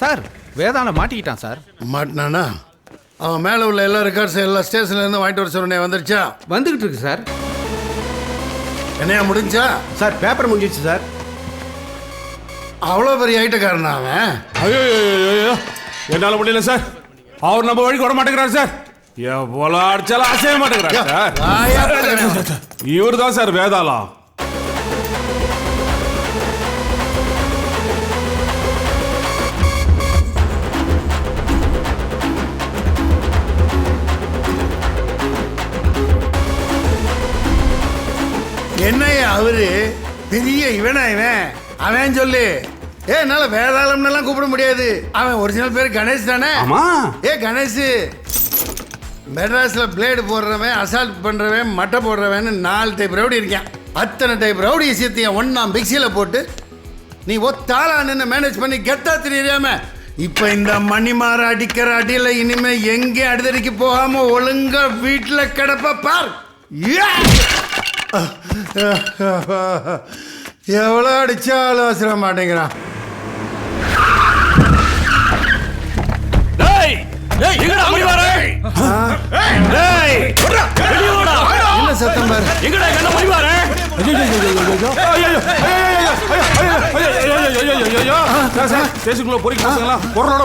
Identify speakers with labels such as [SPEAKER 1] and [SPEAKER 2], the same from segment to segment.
[SPEAKER 1] Sir வேதாள மாட்டிக்கிட்டான் sir.
[SPEAKER 2] மாட்டினானா? அவன் மேலே உள்ள எல்லா ரெக்கார்ட்ஸும் எல்லா ஸ்டேஷன்லேருந்து வாங்கிட்டு வர சொன்னே வந்துருச்சா?
[SPEAKER 1] வந்துகிட்டு இருக்கு சார்.
[SPEAKER 2] என்னையா முடிஞ்சா?
[SPEAKER 3] சார் பேப்பர் முடிஞ்சிச்சு சார்.
[SPEAKER 2] அவ்வளோ பெரிய ஐட்டக்காரனா அவன்?
[SPEAKER 4] ஐயோ என்னால் முடியல சார். அவர் நம்ம வழிக்கு வர மாட்டேங்கிறார் சார். எவ்வளோ அடிச்சாலும் அசைய மாட்டேங்கிறார் சார். இவர் தான் சார் வேதாளம்.
[SPEAKER 2] என்னையா அவரு பெரிய இவனா இவன்? அவன் சொல்லு. என்னால வேதாளம்னு கூப்பிட முடியாது. அவன் ஒரிஜினல் பேர் கணேஷ் தானே?
[SPEAKER 4] ஆமா.
[SPEAKER 2] கணேஷ் மெட்ராஸ்ல பிளேடு போடுறவன், அசால்ட் பண்றவன், மட்டை போடுறவன் 4 டைப் ரவுடி இருக்கான். அத்தனை டைப் ரவுடி விஷயத்தையும் ஒன்னாம் பிக்சியில போட்டு நீ ஒத்தாளா நின்று மேனேஜ் பண்ணி கெத்தா தெரியாம இப்ப இந்த மணிமாற அடிக்கிற அடியில இனிமே எங்கே அடுத்தடிக்கு போகாம ஒழுங்கா வீட்டுல கிடப்ப பார். எவ்வளோ அடிச்சாலும் அவசர மாட்டேங்கிறான். என்ன சத்தம் பாரு.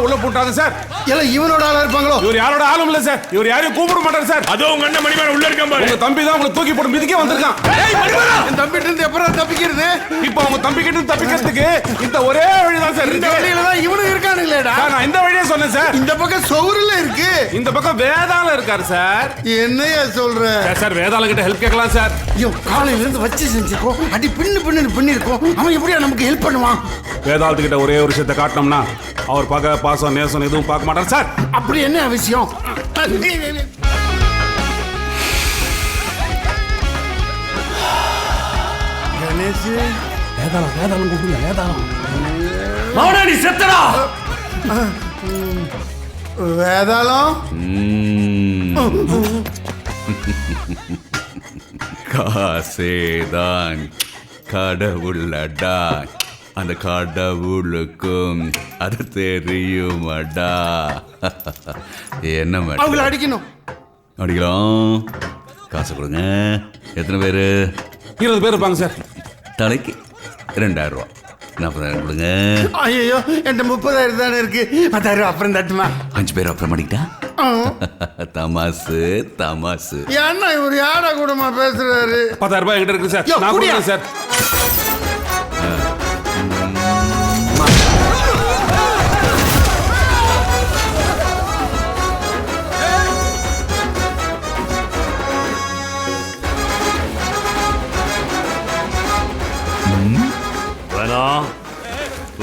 [SPEAKER 4] உள்ள போட்டாங்க சார்.
[SPEAKER 2] இவனோட ஆளா இருப்பாங்களோ?
[SPEAKER 4] இவர் யாரோட ஆளும் இல்ல சார். இவர் யாரையும் கூப்பிட மாட்டார் சார். அதோ உங்க அண்ணன் மணிமாற உள்ள இருக்கான் பாரு. உங்க தம்பி தான் உங்களை தூக்கி போட்டு மிதிக்க வந்திருக்கான்.
[SPEAKER 2] என் தம்பிட்டு இருந்து எப்பறம் தப்பிக்கிறது?
[SPEAKER 4] இப்போ அவங்க தம்பி கிட்ட தப்பிக்கிறதுக்கு இந்த ஒரே வழிதான் சார்.
[SPEAKER 2] இந்த வழியில தான் இவனும் இருக்கானுங்களேடா.
[SPEAKER 4] நான் இந்த வழியே சொன்னேன் சார்.
[SPEAKER 2] இந்த பக்கம் சௌருல இருக்கு,
[SPEAKER 4] இந்த பக்கம் வேதாளம் இருக்காரு சார்.
[SPEAKER 2] என்னையா சொல்ற
[SPEAKER 4] சார்? வேதாளம் கிட்ட ஹெல்ப் கேட்கலாம் சார்.
[SPEAKER 2] ஐயோ, காலையில இருந்து வச்சு செஞ்சுக்கோ, அடி பின்னு இருக்கோம். அவன் எப்படியா நமக்கு ஹெல்ப் பண்ணுவான்?
[SPEAKER 4] வேதாளத்துக்கிட்ட ஒரே ஒரு விஷயத்தை காட்டினோம்னா அவர் பார்க்க பாசம் நேசம் எதுவும் பார்க்க மாட்டார் சார்.
[SPEAKER 2] அப்படி என்ன விஷயம்? கணேஷ்,
[SPEAKER 4] வேதாளம் வேதாளம் கூப்பிடுங்க. வேதாளம்
[SPEAKER 3] மௌனி செத்தடா.
[SPEAKER 2] வேதாளம்
[SPEAKER 5] காசேதான் கடவுளடா, அந்த கடவுளுக்கும் அது தெரியுமாடா. என்ன
[SPEAKER 2] அவங்கள அடிக்கணும்.
[SPEAKER 5] அடிக்கலாம். காசு கொடுங்க. எத்தனை பேர்?
[SPEAKER 4] 20 பேர் இருப்பாங்க சார்.
[SPEAKER 5] தலைக்கு 2000 ரூபா. 40,000 கொடுங்க.
[SPEAKER 2] ஐயோ, என்கிட்ட 30,000 தானே இருக்கு. 10,000 அப்புறம் தட்டுமா?
[SPEAKER 5] 5 பேர் அப்புறம் பண்ணிக்கிட்டா? தமாசு தமாசு.
[SPEAKER 2] ஏன்னா இவர் யாரா கூடமா பேசுறாரு?
[SPEAKER 4] 10,000 ரூபாய் என்கிட்ட இருக்கு சார். நான் கொடுக்குறேன் சார்.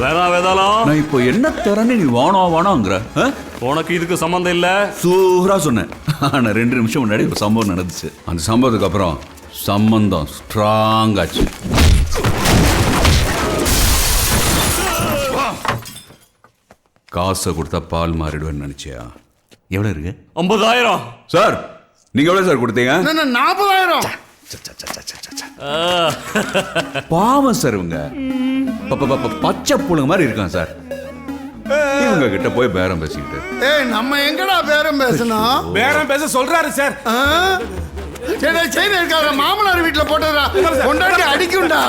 [SPEAKER 4] வேதாளம்,
[SPEAKER 5] நான் இப்போ என்ன தரேன்னு நீ வானோ வானோங்கிற?
[SPEAKER 3] உனக்கு இதுக்கு சம்பந்தம் இல்ல.
[SPEAKER 5] சூப்பரா சொன்னேன். ஆனா 2 நிமிஷம் முன்னாடி ஒரு சம்பவம் நடந்துச்சு. அந்த சம்பவத்துக்கு அப்புறம் சம்பந்தம் ஸ்ட்ராங் ஆச்சு. காசை கொடுத்தா பால் மாறிடுவேன்னு நினைச்சியா? எவ்வளவு இருக்கு?
[SPEAKER 3] 50,000
[SPEAKER 5] சார். நீங்க எவ்வளவு சார் கொடுத்தீங்க?
[SPEAKER 2] 40,000.
[SPEAKER 5] பாவம் சார், இவங்க பச்சை புழுங்க மாதிரி இருக்கான் சார். இவங்க கிட்ட போய் பேரம் பேசிக்கிட்டு
[SPEAKER 2] நம்ம எங்கடா பேரம் பேசணும்?
[SPEAKER 4] பேரம் பேச சொல்றாரு சார்.
[SPEAKER 2] செய்தி இருக்காரு. மாமனார் வீட்டுல போட்டதா கொண்டாடி அடிக்கும்டா.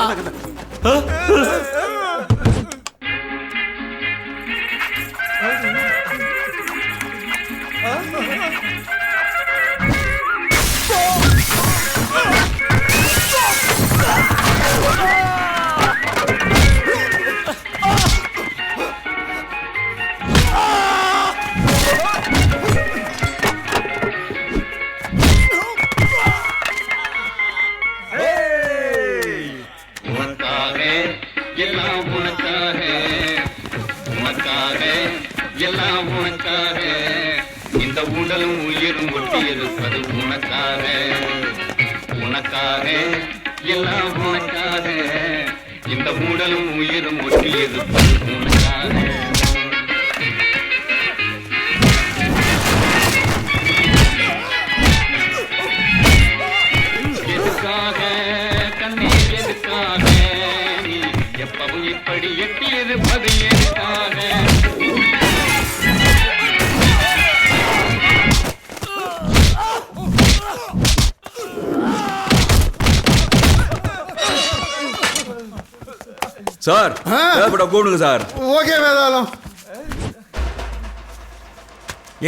[SPEAKER 6] இந்த உடலும் உயிரும் ஒட்டி இருப்பது உனக்காக, உனக்காக எல்லாம் உனக்காக. இந்த உடலும் உயிரும் ஒட்டி இருப்பது உனக்காக. எதுக்காக கண்ணீர், எதுக்காக நீ எப்ப இப்பவும் இப்படி எட்டியிருப்பது எதுக்காக
[SPEAKER 5] சார் கூப்பிடுங்க சார்.
[SPEAKER 2] ஓகே வேதாளம்.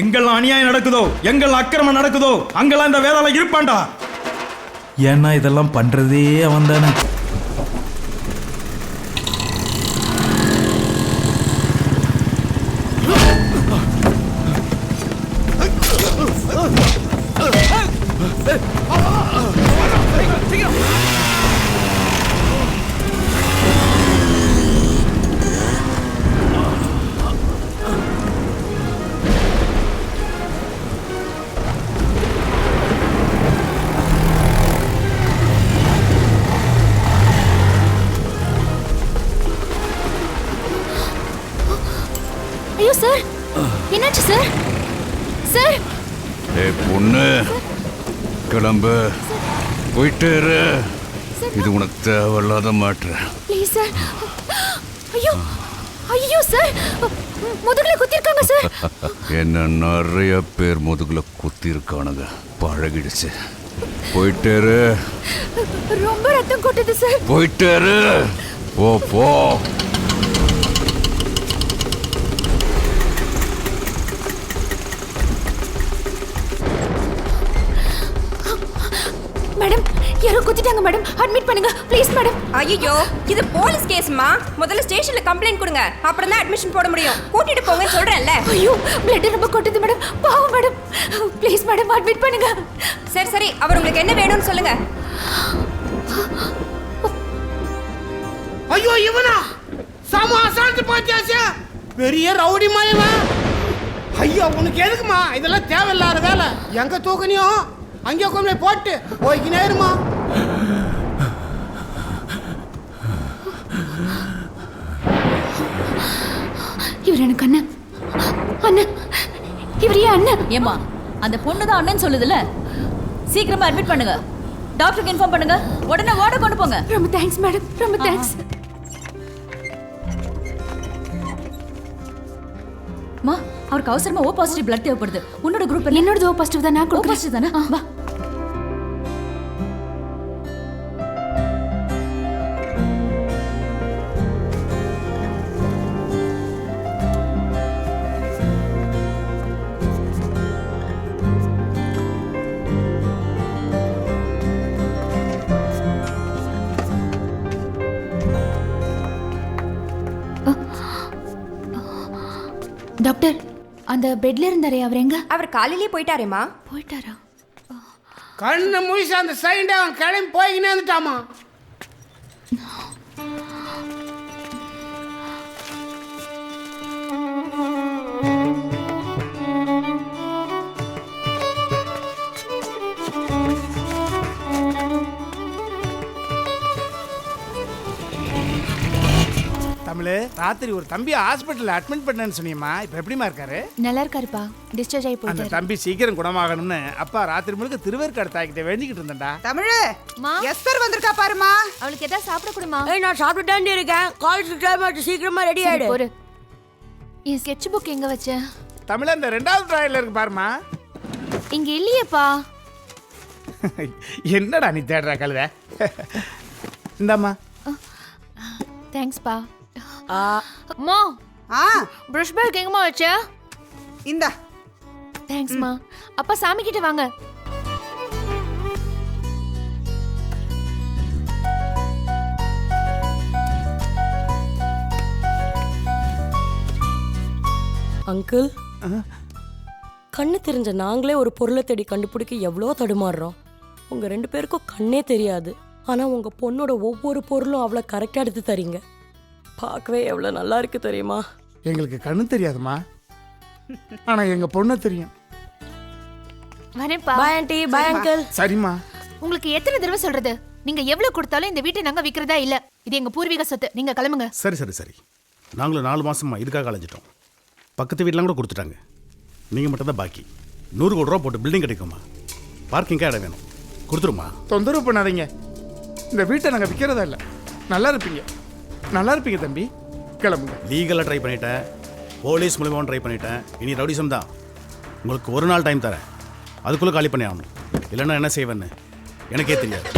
[SPEAKER 7] எங்கெல்லாம் அநியாயம் நடக்குதோ, எங்கெல்லாம் அக்கிரமம் நடக்குதோ, அங்கெல்லாம் இந்த வேதாளம் இருப்பான்டா. ஏன்னா இதெல்லாம் பண்றதே அவன் தானே.
[SPEAKER 8] ஐயோ சார், என்னாச்சு சார்? சார்
[SPEAKER 5] பொண்ணு கிளம்பு, போயிட்டு இரு. இது உனக்கு தேவையில்லாத மாற்று.
[SPEAKER 8] Please sir. ஐயோ ஐயோ சார், முதுகுல குத்திருக்காங்க சார்.
[SPEAKER 5] என்ன நிறைய பேர் முதுகுல குத்தி இருக்கானுங்க, பழகிடுச்சு. போயிட்டு இரு.
[SPEAKER 8] ரொம்ப ரத்தம் கொட்டுது சார்.
[SPEAKER 5] போயிட்டு இரு. போ போ.
[SPEAKER 8] மேடம், யாரோ குத்திட்டாங்க மேடம். அட்மிட் பண்ணுங்க ப்ளீஸ் மேடம்.
[SPEAKER 9] ஐயோ, இது போலீஸ் கேஸ்மா. முதல்ல ஸ்டேஷன்ல கம்ப்ளைண்ட் கொடுங்க, அப்புறம் தான் அட்மிஷன் போட முடியும். கூட்டிட்டு போங்கன்னு சொல்றேன்ல.
[SPEAKER 8] ஐயோ, பிளட் ரொம்ப கொட்டுது மேடம். பாவம் மேடம். ப்ளீஸ் மேடம் அட்மிட் பண்ணுங்க.
[SPEAKER 9] சரி சரி, அவர் உங்களுக்கு என்ன வேணும்னு சொல்லுங்க.
[SPEAKER 10] ஐயோ, இவனா சாம அசால்ட் பாத்தியாச்சு, பெரிய ரவுடி மாயமா. ஐயோ, உனக்கு எதுக்குமா இதெல்லாம் தேவையில்லாத வேலை? எங்க தூக்கணியும் அங்கே கொண்டு போட்டு போய்க்கு நேருமா.
[SPEAKER 8] இவர் எனக்கு அண்ணன். அண்ணன், இவர் ஏன் அண்ணன்?
[SPEAKER 11] ஏமா, அந்த பொண்ணு தான் அண்ணன் சொல்லுதுல. சீக்கிரமா அட்மிட் பண்ணுங்க, டாக்டருக்கு இன்ஃபார்ம் பண்ணுங்க, உடனே வார்டு கொண்டு போங்க.
[SPEAKER 8] ரொம்ப தேங்க்ஸ் மேடம், ரொம்ப தேங்க்ஸ்.
[SPEAKER 11] மா, அவருக்கு அவசரமா ஓ பாசிட்டிவ் பிளட் தேவைப்படுது. உன்னோட குரூப் என்ன?
[SPEAKER 8] என்னோட ஓ பாசிட்டிவ் தான். நான்
[SPEAKER 11] ஓ பாசிட்டிவ் தானே? வா.
[SPEAKER 8] டாக்டர், அந்த பெட்ல இருந்தாரே, அவர் எங்க?
[SPEAKER 9] அவர் காலையிலேயே போயிட்டாரேமா.
[SPEAKER 8] போயிட்டாரா?
[SPEAKER 10] கண்ணு முழிச்சு அந்த சைடு அவன் கிளம்பி போய்கினே வந்துட்டாமா. தமிழ், ராத்திரி ஒரு தம்பி ஹாஸ்பிட்டல்ல அட்மிட் பண்ணேன்னு சொன்னியம்மா. இப்போ எப்படிமா இருக்காரு?
[SPEAKER 8] நல்லா இருக்காருப்பா, டிஸ்சார்ஜ் ஆகி
[SPEAKER 10] அந்த
[SPEAKER 8] போயிட்டாரு.
[SPEAKER 10] தம்பி சீக்கிரம் குணமாகணும்னு அப்பா ராத்திரி முழுக்க திருவேற்காடு தாய்கிட்ட வேண்டிக்கிட்டு இருந்தேன்டா.
[SPEAKER 9] தமிழ்,
[SPEAKER 8] மா,
[SPEAKER 9] எஸ்தர் வந்திருக்கா பாருமா.
[SPEAKER 8] அவளுக்கு ஏதாவது சாப்பிட கொடுமா.
[SPEAKER 9] நான் சாப்பிட்டுட்டே இருக்கேன். காலேஜ் டைம் ஆச்சு, சீக்கிரமா ரெடி ஆயிடு.
[SPEAKER 8] ஒரு என் ஸ்கெட்ச் புக் எங்க வச்ச?
[SPEAKER 10] தமிழ், அந்த 2வது ட்ராயர்ல இருக்கு பாருமா.
[SPEAKER 8] இங்க இல்லையேப்பா.
[SPEAKER 10] என்னடா நீ தேடுற கழுத? இந்தாம்மா.
[SPEAKER 8] தேங்க்ஸ்ப்பா. அம்மா, பிரஷ் பேக் எங்கம்மா வச்ச?
[SPEAKER 9] இந்தா.
[SPEAKER 8] தேங்க்ஸ்மா. அப்பா, சாமி கிட்ட வாங்க.
[SPEAKER 12] அங்கிள், கண்ணு தெரிஞ்ச நாங்களே ஒரு பொருளை தேடி கண்டுபிடிக்க எவ்வளோ தடுமாறுறோம். உங்க 2 பேருக்கும் கண்ணே தெரியாது, ஆனா உங்க பொண்ணோட ஒவ்வொரு பொருளும் அவ்வளோ கரெக்டாக எடுத்து தரீங்க. பார்க்கவே எவ்வளோ நல்லா இருக்கு தெரியுமா?
[SPEAKER 10] எங்களுக்கு கண்ணு தெரியாதுமா, ஆனா எங்க பொண்ணு தெரியும்.
[SPEAKER 8] வரேன்ப்பா.
[SPEAKER 12] Bye aunty, bye uncle.
[SPEAKER 10] சரிம்மா.
[SPEAKER 8] உங்களுக்கு எத்தனை தடவை சொல்றது? நீங்க எவ்வளவு கொடுத்தாலும் இந்த வீட்டை நாங்க விக்கிறதா இல்ல. இது எங்க பூர்வீக சொத்து. நீங்க கிளம்புங்க.
[SPEAKER 10] சரி சரி சரி, நாங்களும் 4 மாசமா இதுக்காக அலைஞ்சிட்டோம். பக்கத்து வீட்டுலாம் கூட கொடுத்துட்டாங்க. நீங்க மட்டும் தான் பாக்கி. 100 கோடி ரூபா போட்டு பில்டிங் கிடைக்குமா? பார்க்கிங்காக இடம் வேணும், கொடுத்துருமா. தொந்தரவு பண்ணாதீங்க, இந்த வீட்டை நாங்கள் விற்கிறதா இல்லை. நல்லா இருப்பீங்க. நல்லா இருப்பீங்க தம்பி, கிளம்புங்க.
[SPEAKER 1] லீகலாக ட்ரை பண்ணிட்டேன், போலீஸ் மூலியமாகவும் ட்ரை பண்ணிட்டேன். இனி ரவுடிசம் தான். உங்களுக்கு ஒரு நாள் டைம் தரேன், அதுக்குள்ளே காலி பண்ணி ஆகணும். இல்லைன்னா என்ன செய்வேன்னு எனக்கே தெரியாது.